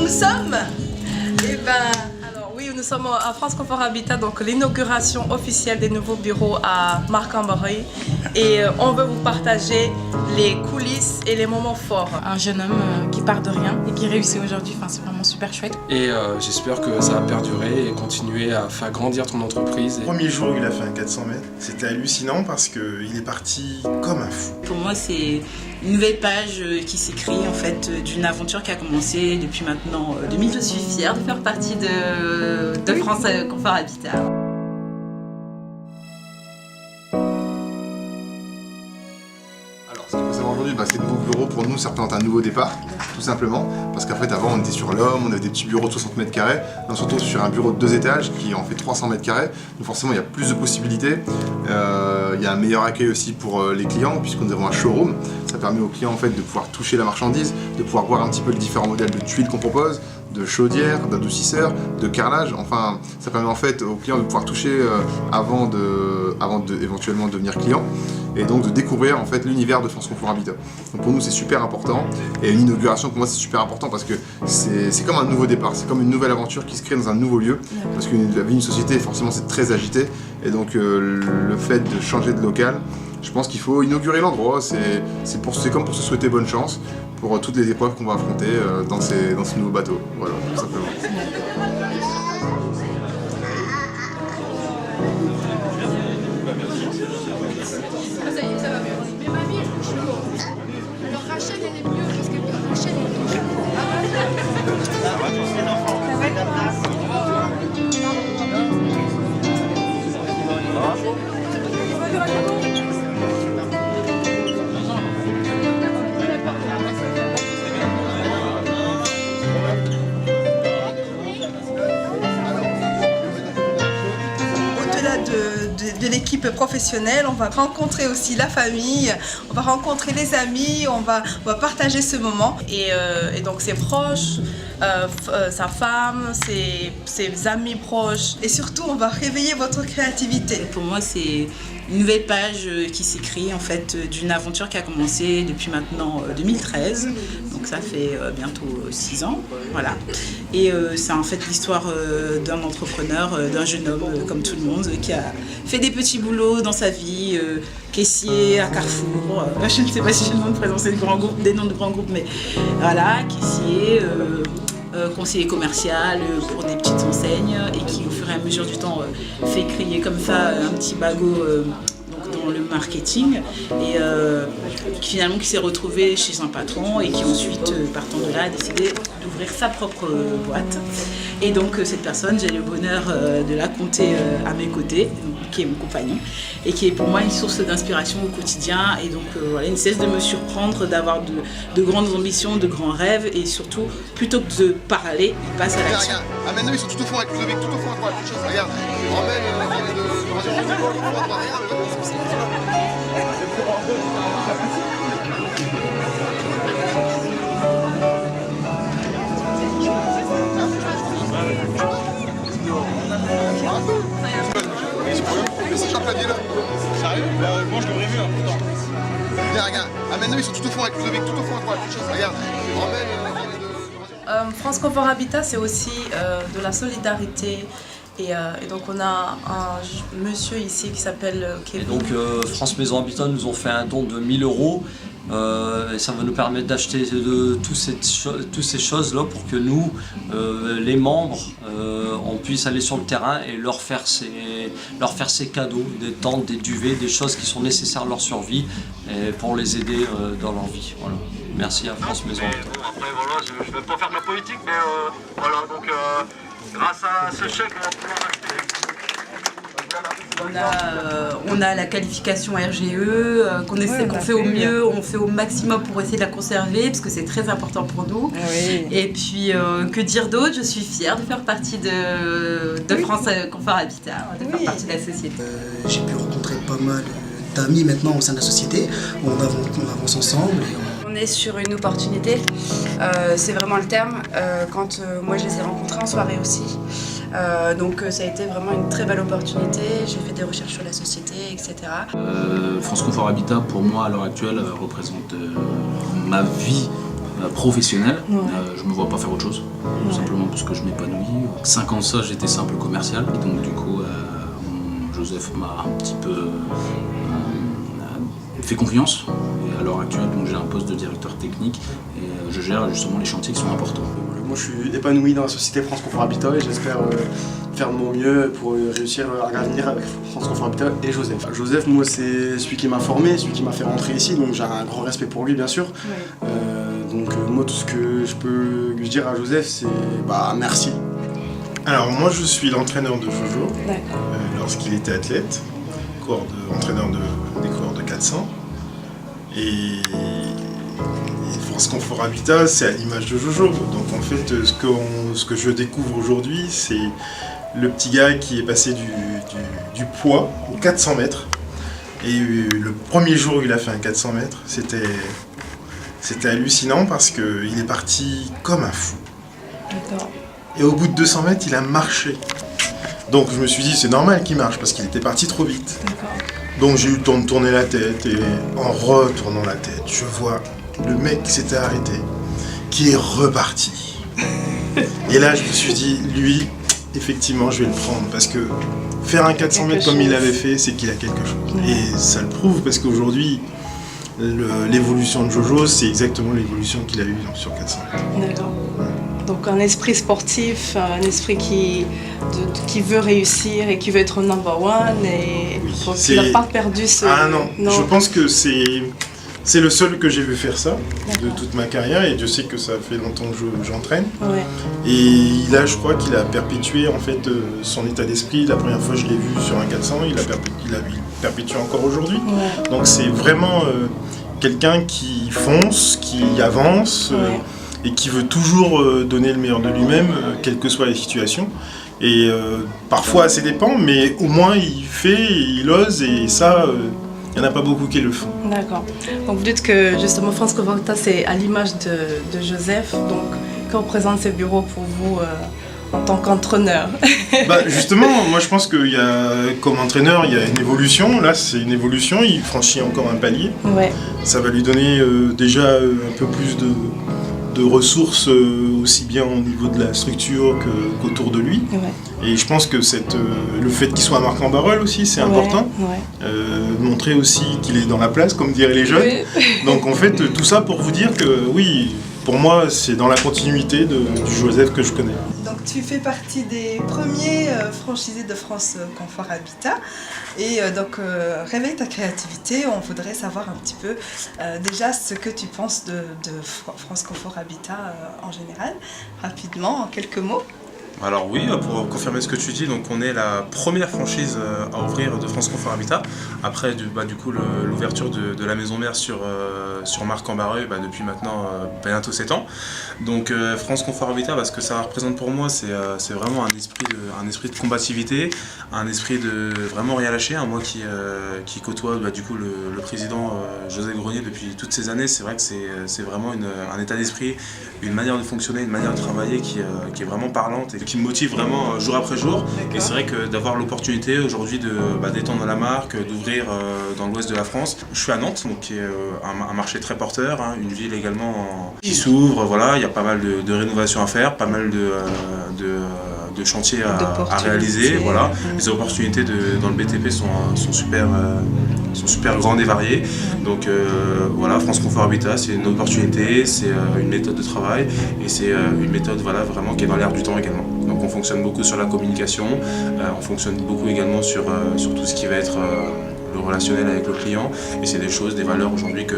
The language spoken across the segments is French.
nous sommes? Eh ben, alors oui, nous sommes à France Confort Habitat, donc l'inauguration officielle des nouveaux bureaux à Marc-en-Barœul. Et on veut vous partager les coulisses et les moments forts. Un jeune homme qui part de rien et qui réussit aujourd'hui, enfin, c'est vraiment super chouette. Et j'espère que ça va perdurer et continuer à faire grandir ton entreprise. Le premier jour où il a fait un 400 mètres, c'était hallucinant parce qu'il est parti comme un fou. Pour moi, c'est une nouvelle page qui s'écrit en fait d'une aventure qui a commencé depuis maintenant 2000. Je suis fière de faire partie de France Confort Habitat. Alors, ce qu'il faut savoir aujourd'hui, ces nouveaux bureaux, pour nous, ça représente un nouveau départ, tout simplement. Parce qu'en fait, avant, on était sur l'homme, on avait des petits bureaux de 60 mètres carrés. Là, on se retrouve sur un bureau de 2 étages qui en fait 300 mètres carrés. Donc forcément, il y a plus de possibilités. Il y a un meilleur accueil aussi pour les clients, puisque nous avons un showroom. Ça permet aux clients en fait, de pouvoir toucher la marchandise, de pouvoir voir un petit peu les différents modèles de tuiles qu'on propose, de chaudières, d'adoucisseurs, de carrelage. Enfin, ça permet en fait aux clients de pouvoir toucher avant de éventuellement devenir client, et donc de découvrir en fait l'univers de France Confort Habitat. Donc pour nous c'est super important, et une inauguration pour moi c'est super important parce que c'est comme un nouveau départ, c'est comme une nouvelle aventure qui se crée dans un nouveau lieu, parce que la vie d'une société forcément c'est très agité, et donc le fait de changer de local, je pense qu'il faut inaugurer l'endroit, c'est comme pour se souhaiter bonne chance pour toutes les épreuves qu'on va affronter dans ce nouveau bateau, voilà, tout simplement. Ça va mieux. Mais mamie, je suis lourde. Alors Rachel, elle est mieux parce que Rachel est mieux. Au-delà de l'équipe professionnelle, on va rencontrer aussi la famille, on va rencontrer les amis, on va partager ce moment. Et donc ses proches, sa femme, ses amis proches. Et surtout, on va réveiller votre créativité. Pour moi, c'est une nouvelle page qui s'écrit en fait d'une aventure qui a commencé depuis maintenant 2013. Donc ça fait bientôt 6 ans, voilà. Et c'est en fait l'histoire d'un entrepreneur, d'un jeune homme comme tout le monde, qui a fait des petits boulots dans sa vie, caissier à Carrefour, je ne sais pas si j'ai le nom de présenter des noms de grands groupes, mais voilà, caissier, conseiller commercial pour des petites enseignes, et qui au fur et à mesure du temps fait crier comme ça un petit bagot dans le marketing, et finalement qui s'est retrouvé chez un patron et qui ensuite, partant de là, a décidé d'ouvrir sa propre boîte. Et donc cette personne, j'ai le bonheur de la compter à mes côtés, qui est mon compagnon, et qui est pour moi une source d'inspiration au quotidien. Et donc voilà, il ne cesse de me surprendre, d'avoir de grandes ambitions, de grands rêves, et surtout, plutôt que de parler, il passe à l'action. Amène-nous, ils sont tout au fond, vous avez tout au fond à droite, regarde, Sérieux? Moi je l'aurais vu là, pourtant. Viens, regarde, amène-nous, ils sont tout au fond, vous avez tout au fond à droite, regarde, France Confort Habitat, c'est aussi de la solidarité. Et donc on a un monsieur ici qui s'appelle Kevin. Et donc France Maison Habitat nous ont fait un don de 1000 €. Et ça va nous permettre d'acheter toutes ces choses-là pour que nous, les membres, on puisse aller sur le terrain et leur faire ces cadeaux, des tentes, des duvets, des choses qui sont nécessaires à leur survie, et pour les aider dans leur vie. Voilà. Merci à France Maison Habitat. Bon, après voilà, je ne vais pas faire de la politique, mais voilà, donc grâce à ce chèque, on va pouvoir acheter. On a la qualification RGE, qu'on fait au mieux, on fait au maximum pour essayer de la conserver, parce que c'est très important pour nous. Oui. Et puis, que dire d'autre? Je suis fière de faire partie de France Confort Habitat, de faire partie de la société. J'ai pu rencontrer pas mal d'amis maintenant au sein de la société, où on avance ensemble. On est sur une opportunité, c'est vraiment le terme, quand moi je les ai rencontrés en soirée aussi. Donc ça a été vraiment une très belle opportunité, j'ai fait des recherches sur la société, etc. France Confort Habitat, pour moi, à l'heure actuelle, représente ma vie professionnel. Je me vois pas faire autre chose, tout simplement parce que je m'épanouis. 5 ans de ça, j'étais simple commercial, et donc du coup, Joseph m'a un petit peu fait confiance. Et à l'heure actuelle, donc j'ai un poste de directeur technique et je gère justement les chantiers qui sont importants. Moi, je suis épanoui dans la société France Confort Habitat et j'espère faire de mon mieux pour réussir à grandir avec France Confort Habitat et Joseph. Joseph, moi, c'est celui qui m'a formé, celui qui m'a fait rentrer ici, donc j'ai un grand respect pour lui, bien sûr. Donc moi, tout ce que je peux lui dire à Joseph, c'est merci. Alors moi, je suis l'entraîneur de Jojo lorsqu'il était athlète, entraîneur des coureurs de 400. Et France Confort Habitat, c'est à l'image de Jojo. Donc en fait, ce que je découvre aujourd'hui, c'est le petit gars qui est passé du poids aux 400 mètres. Et le premier jour où il a fait un 400 mètres, c'était hallucinant parce qu'il est parti comme un fou. Et au bout de 200 mètres, il a marché. Donc je me suis dit, c'est normal qu'il marche parce qu'il était parti trop vite. Donc j'ai eu le temps de tourner la tête et en retournant la tête, je vois le mec qui s'était arrêté, qui est reparti. Et là, je me suis dit, lui, effectivement, je vais le prendre parce que faire un 400 mètres comme il avait fait, c'est qu'il a quelque chose. Et ça le prouve parce qu'aujourd'hui, l'évolution de Jojo, c'est exactement l'évolution qu'il a eue sur 400 mètres. D'accord. Donc un esprit sportif, un esprit qui veut réussir et qui veut être number one et qui n'a pas perdu ce... Ah non, je pense que c'est le seul que j'ai vu faire ça de toute ma carrière et je sais que ça fait longtemps que j'entraîne. Et là, je crois qu'il a perpétué en fait son état d'esprit. La première fois que je l'ai vu sur un 400, il perpétue encore aujourd'hui. Donc c'est vraiment quelqu'un qui fonce, qui avance et qui veut toujours donner le meilleur de lui-même, quelles que soient les situations. Et parfois, ça dépend, mais au moins il fait, il ose et ça... il n'y en a pas beaucoup qui le font. D'accord. Donc vous dites que justement France Confort Habitat c'est à l'image de Joseph. Donc que représente ce bureau pour vous en tant qu'entraîneur? Justement, moi je pense que comme entraîneur, il y a une évolution. Là c'est une évolution, il franchit encore un palier. Ça va lui donner déjà un peu plus de ressources aussi bien au niveau de la structure qu'autour de lui. Et je pense que le fait qu'il soit marqué en barrel aussi, c'est important. Montrer aussi qu'il est dans la place, comme diraient les jeunes. Donc en fait, tout ça pour vous dire que oui, pour moi, c'est dans la continuité du Joseph que je connais. Donc tu fais partie des premiers franchisés de France Confort Habitat. Et donc réveille ta créativité, on voudrait savoir un petit peu déjà ce que tu penses de France Confort Habitat en général, rapidement, en quelques mots. Alors oui, pour confirmer ce que tu dis, donc on est la première franchise à ouvrir de France Confort Habitat. Après du coup l'ouverture de la maison mère sur Marc-en-Barreuil depuis maintenant bientôt 7 ans. Donc France Confort Habitat, ce que ça représente pour moi, c'est vraiment un esprit de combativité, un esprit de vraiment rien lâcher. Moi qui côtoie du coup le président Joseph Grenier depuis toutes ces années, c'est vrai que c'est vraiment un état d'esprit, une manière de fonctionner, une manière de travailler qui est vraiment parlante et qui me motive vraiment jour après jour. Et c'est vrai que d'avoir l'opportunité aujourd'hui d'étendre la marque, d'ouvrir dans l'ouest de la France. Je suis à Nantes, donc qui est un marché très porteur, une ville également qui s'ouvre. Voilà, il y a pas mal de rénovations à faire, pas mal de chantiers à réaliser. Voilà. Les opportunités dans le BTP sont super grandes et variées. Donc voilà, France Confort Habitat, c'est une opportunité, c'est une méthode de travail et c'est une méthode vraiment qui est dans l'air du temps également. Donc on fonctionne beaucoup sur la communication, on fonctionne beaucoup également sur tout ce qui va être le relationnel avec le client et c'est des valeurs aujourd'hui que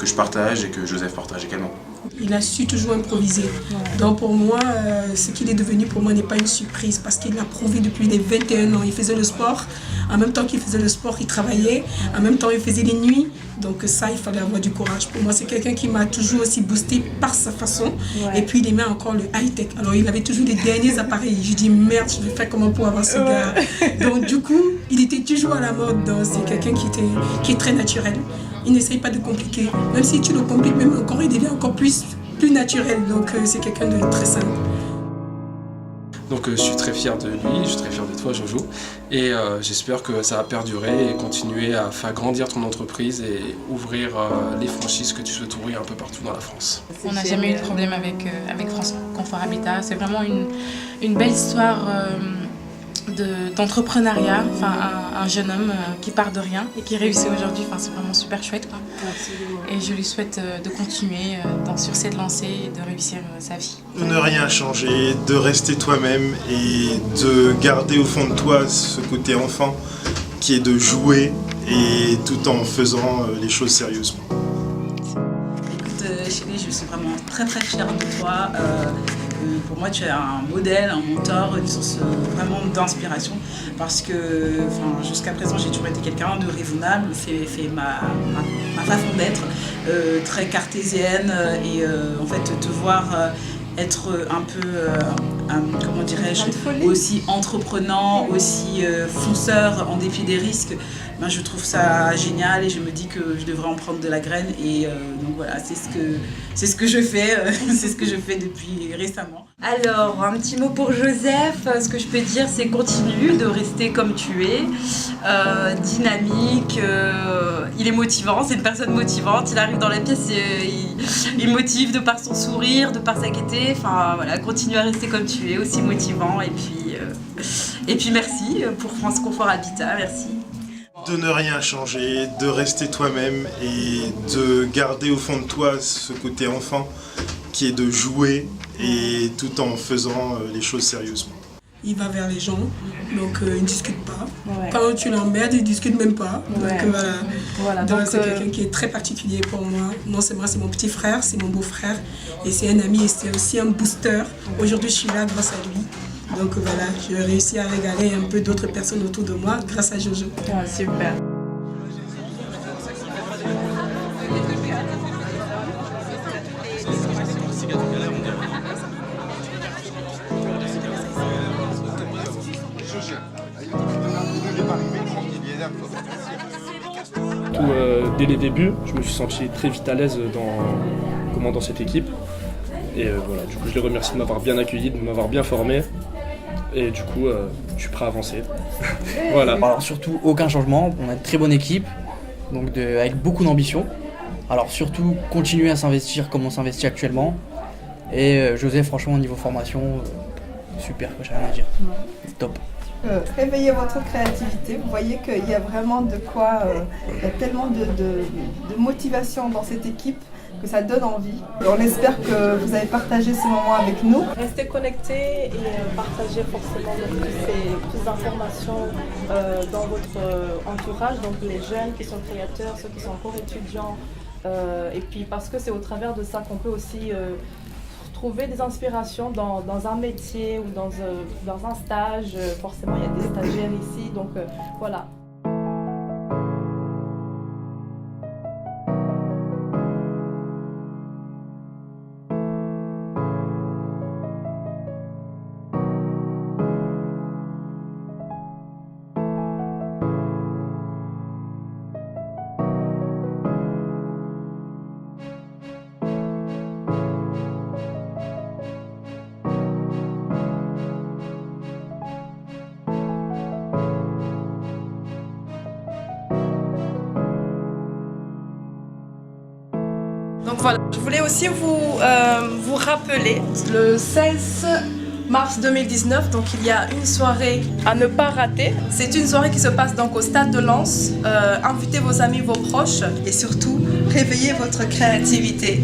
je partage et que Joseph partage également. Il a su toujours improviser. Donc pour moi, ce qu'il est devenu pour moi n'est pas une surprise parce qu'il l'a prouvé depuis les 21 ans. Il faisait le sport, en même temps qu'il faisait le sport, il travaillait, en même temps il faisait les nuits. Donc ça, il fallait avoir du courage. Pour moi, c'est quelqu'un qui m'a toujours aussi boosté par sa façon. Et puis il aimait encore le high-tech. Alors il avait toujours les derniers appareils. Je dis merde, je vais faire comment pour avoir ce gars. Donc du coup, il était toujours à la mode. C'est quelqu'un qui est très naturel. Il n'essaye pas de compliquer. Même si tu le compliques même encore, il devient encore plus naturel. Donc c'est quelqu'un de très simple. Donc je suis très fier de lui, je suis très fier de toi Jojo et j'espère que ça va perdurer et continuer à faire grandir ton entreprise et ouvrir les franchises que tu souhaites ouvrir un peu partout dans la France. On n'a jamais eu de problème avec France Confort Habitat, c'est vraiment une belle histoire d'entrepreneuriat, un jeune homme qui part de rien et qui réussit aujourd'hui, c'est vraiment super chouette quoi. Et je lui souhaite de continuer sur cette lancée et de réussir sa vie. De ne rien changer, de rester toi-même et de garder au fond de toi ce côté enfant qui est de jouer et tout en faisant les choses sérieusement. Écoute chérie, je suis vraiment très fière de toi. Pour moi, tu es un modèle, un mentor, une source vraiment d'inspiration parce que jusqu'à présent, j'ai toujours été quelqu'un de raisonnable, c'est ma façon d'être, très cartésienne et en fait, te voir être un peu, comment dirais-je, aussi entreprenant, aussi fonceur en dépit des risques, je trouve ça génial et je me dis que je devrais en prendre de la graine et donc voilà, c'est ce que je fais, c'est ce que je fais depuis récemment. Alors, un petit mot pour Joseph, ce que je peux dire c'est continue de rester comme tu es, dynamique, il est motivant, c'est une personne motivante, il arrive dans la pièce, il motive de par son sourire, de par sa gaieté, voilà, continue à rester comme tu es, aussi motivant et puis merci pour France Confort Habitat, merci. De ne rien changer, de rester toi-même et de garder au fond de toi ce côté enfant qui est de jouer et tout en faisant les choses sérieusement. Il va vers les gens, donc il ne discute pas. Ouais. Quand tu l'emmerdes, il ne discute même pas. Ouais. Donc voilà. Donc c'est quelqu'un qui est très particulier pour moi. Non seulement c'est mon petit frère, c'est mon beau-frère et c'est un ami et c'est aussi un booster. Aujourd'hui je suis là grâce à lui. Donc voilà, j'ai réussi à régaler un peu d'autres personnes autour de moi grâce à Jojo. Ah, super. Dès les débuts, je me suis senti très vite à l'aise dans cette équipe. Et voilà, du coup je les remercie de m'avoir bien accueilli, de m'avoir bien formé. Et du coup, je suis prêt à avancer. Voilà. Alors surtout, aucun changement. On a une très bonne équipe, donc avec beaucoup d'ambition. Alors surtout, continuer à s'investir comme on s'investit actuellement. Et Joseph, franchement, au niveau formation, super, j'ai rien à dire. Top. Réveillez votre créativité. Vous voyez qu'il y a vraiment de quoi, il y a tellement de motivation dans cette équipe que ça donne envie. On espère que vous avez partagé ce moment avec nous. Restez connectés et partagez forcément plus d'informations dans votre entourage, donc les jeunes qui sont créateurs, ceux qui sont encore étudiants. Et puis parce que c'est au travers de ça qu'on peut aussi trouver des inspirations dans un métier ou dans un stage. Forcément, il y a des stagiaires ici, donc voilà. Donc voilà, je voulais aussi vous rappeler, le 16 mars 2019, donc il y a une soirée à ne pas rater. C'est une soirée qui se passe donc au stade de Lens. Invitez vos amis, vos proches et surtout, réveillez votre créativité.